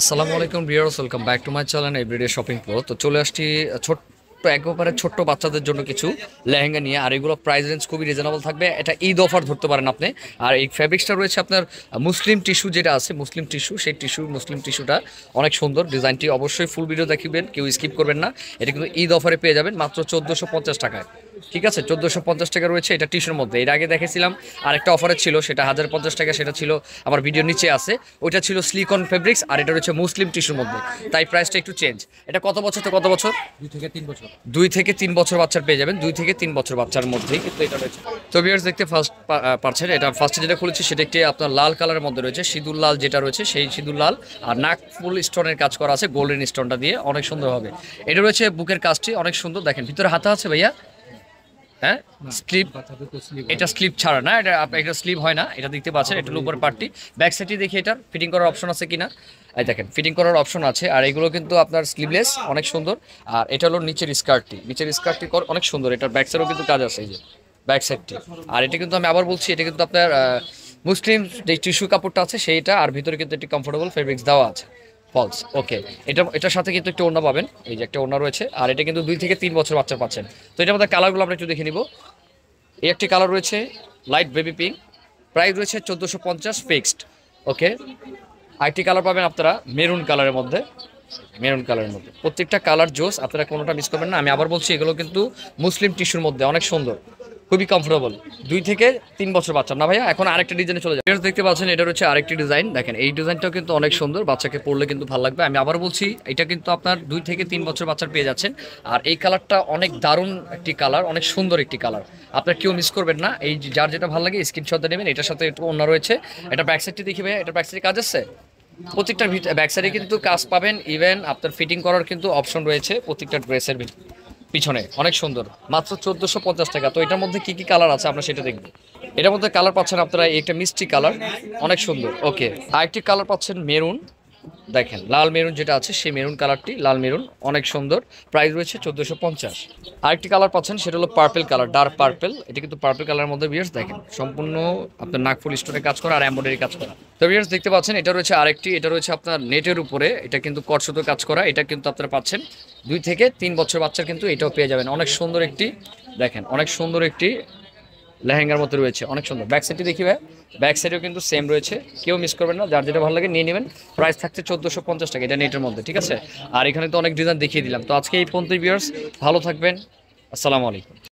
আসসালামু আলাইকুম viewers, welcome back to my channel everyday shopping pro. তো চলে আসছি ছোট্ট একবারে ছোট্ট বাচ্চাদের জন্য কিছু লেহেঙ্গা নিয়ে। আর এগুলো প্রাইস রেঞ্জ খুবই রিজনেবল থাকবে। এটা ঈদ অফার ধরতে পারেন আপনি। আর এই ফ্যাব্রিক্সটা রয়েছে আপনার মুসলিম টিস্যু, যেটা আছে মুসলিম টিস্যু, সেই মুসলিম টিস্যুটা অনেক সুন্দর। ডিজাইনটি অবশ্যই ফুল ভিডিও দেখবেন, কেউ স্কিপ করবেন না। এটা কিন্তু ঈদ অফারে পেয়ে যাবেন মাত্র 1450 টাকায়। ঠিক আছে, 1450 টাকা রয়েছে এটা টিস্যুর মধ্যে। এর আগে দেখেছিলাম আরেকটা অফারে ছিল, সেটা 1050 টাকা, সেটা ছিল আমার ভিডিওর নিচে আছে। ওইটা ছিল সিলিকন ফেব্রিক্স, আর এটা রয়েছে মুসলিম টিস্যুর মধ্যে, তাই প্রাইসটা একটু চেঞ্জ। এটা কত বছর তো কত বছর? 2 থেকে 3 বছর। 2 থেকে 3 বছর বাচ্চার পেয়ে যাবেন, 2 থেকে 3 বছর বাচ্চার মধ্যেই কিন্তু এটা রয়েছে। তো ভিউয়ার্স দেখতে পারছেন, এটা ফার্স্টে যেটা খুলেছি সেটা একটি আপনার লাল কালারের মধ্যে রয়েছে, সিঁদুর লাল যেটা রয়েছে সেই সিঁদুর লাল। আর নাক ফুল স্টোনের কাজ করা আছে গোল্ডেন স্টোনটা দিয়ে, অনেক সুন্দর হবে। এটা রয়েছে বুকের কাজটি অনেক সুন্দর, দেখেন ভিতরে হাতা আছে ভাইয়া। হ্যাঁ, স্লিপ। এটা স্লিপ ছাড়া না, এটা স্লিপ হয় না, এটা দেখতে পাচ্ছেন। এটা উপর পার্টটি, ব্যাক সাইডটি দেখি এটা ফিটিং করার অপশন আছে কিনা। এই দেখেন ফিটিং করার অপশন আছে। আর এগুলো কিন্তু আপনার স্লিভলেস, অনেক সুন্দর। আর এটা হলো নিচের স্কার্টটি অনেক সুন্দর। এটার ব্যাক সাইডেও কিন্তু কাজ আছে, এই যে ব্যাক সাইডটি। আর এটা কিন্তু আমি আবার বলছি, এটা কিন্তু আপনার মুসলিম যে টিস্যু কাপড়টা আছে সেইটা, আর ভিতরে কিন্তু একটি কমফোর্টেবল ফেব্রিক্স দেওয়া আছে, ফলস। ওকে, এটার সাথে কিন্তু একটা ওড়না পাবেন, এই যে একটা ওড়না রয়েছে। আর এটা কিন্তু 2 থেকে 3 বছর বাচ্চা পাচ্ছেন। তো এটার মধ্যে কালারগুলো আমরা একটু দেখে নিব। এই একটি কালার রয়েছে লাইট বেবি পিঙ্ক, প্রাইস রয়েছে 1450 ফিক্সড। ওকে, আরেকটি কালার পাবেন আপনারা মেরুন কালারের মধ্যে প্রত্যেকটা কালার জোস, আপনারা কোনোটা মিস করবেন না। আমি আবার বলছি, এগুলো কিন্তু মুসলিম টিস্যুর মধ্যে, অনেক সুন্দর, খুবই কমফোর্টেবল। 2 থেকে 3 বছর বাচ্চা না ভাইয়া। এখন আরেকটা ডিজাইনে চলে যায়, দেখতে পাচ্ছেন এটা হচ্ছে আরেকটি ডিজাইন। দেখেন এই ডিজাইনটাও কিন্তু অনেক সুন্দর, বাচ্চাকে পরলে কিন্তু ভালো লাগবে। আমি আবার বলছি, এটা কিন্তু আপনার 2 থেকে 3 বছর বাচ্চার পেয়ে যাচ্ছেন। আর এই কালারটা অনেক দারুণ একটি কালার, অনেক সুন্দর একটি কালার, আপনার কেউ মিস করবেন না। এই যার যেটা ভালো লাগে স্ক্রিনশটটা নেবেন। এটার সাথে একটু অন্য রয়েছে। এটা ব্যাক সাইডটি দেখি ভাইয়া, এটা ব্যাক সাইডে কাজ আছে, প্রত্যেকটার ব্যাক সাইডে কিন্তু কাজ পাবেন। ইভেন আপনার ফিটিং করার কিন্তু অপশন রয়েছে প্রত্যেকটা ড্রেসের পিছনে, অনেক সুন্দর। মাত্র 1450 টাকা। তো এটার মধ্যে কি কি কালার আছে আমরা সেটা দেখবো। এটার মধ্যে কালার পাচ্ছেন আপনারা, একটা মিষ্টি কালার, অনেক সুন্দর। ওকে, আরেকটি কালার পাচ্ছেন মেরুন, দেখেন লাল মেরুন যেটা আছে সেই মেরুন কালারটি, লাল মেরুন অনেক সুন্দর, প্রাইস রয়েছে 1450। আরেকটি কালার পাচ্ছেন, সেটা হলো পার্পেল কালার, ডার্ক পার্পেল। এটা কিন্তু পার্পেল কালারের মধ্যে ভিউয়ার্স দেখেন সম্পূর্ণ আপনার নাকফুল স্টোনে কাজ করা আর এমব্রয়ডারি কাজ করা। তো ভিউয়ার্স দেখতে পাচ্ছেন, এটা রয়েছে আরেকটি, এটা রয়েছে আপনার নেটের উপরে, এটা কিন্তু কটসুতো কাজ করা। এটা কিন্তু আপনারা পাচ্ছেন 2 থেকে 3 বছর বাচ্চার কিন্তু এটাও পেয়ে যাবেন। অনেক সুন্দর একটি, দেখেন অনেক সুন্দর একটি লেহেঙ্গার মধ্যে রয়েছে, অনেক সুন্দর। ব্যাক সাইডটি দেখি ভাই, ব্যাক সাইডেও কিন্তু সেম রয়েছে, কেউ মিস করবেন না, যার যেটা ভালো লাগে নিয়ে নেবেন। প্রাইস থাকছে 1450 টাকা, এটা নেটের মধ্যে, ঠিক আছে। আর এখানে তো অনেক ডিজাইন দেখিয়ে দিলাম। তো আজকে এই পর্যন্ত ভিউয়ার্স, ভালো থাকবেন, আসসালামু আলাইকুম।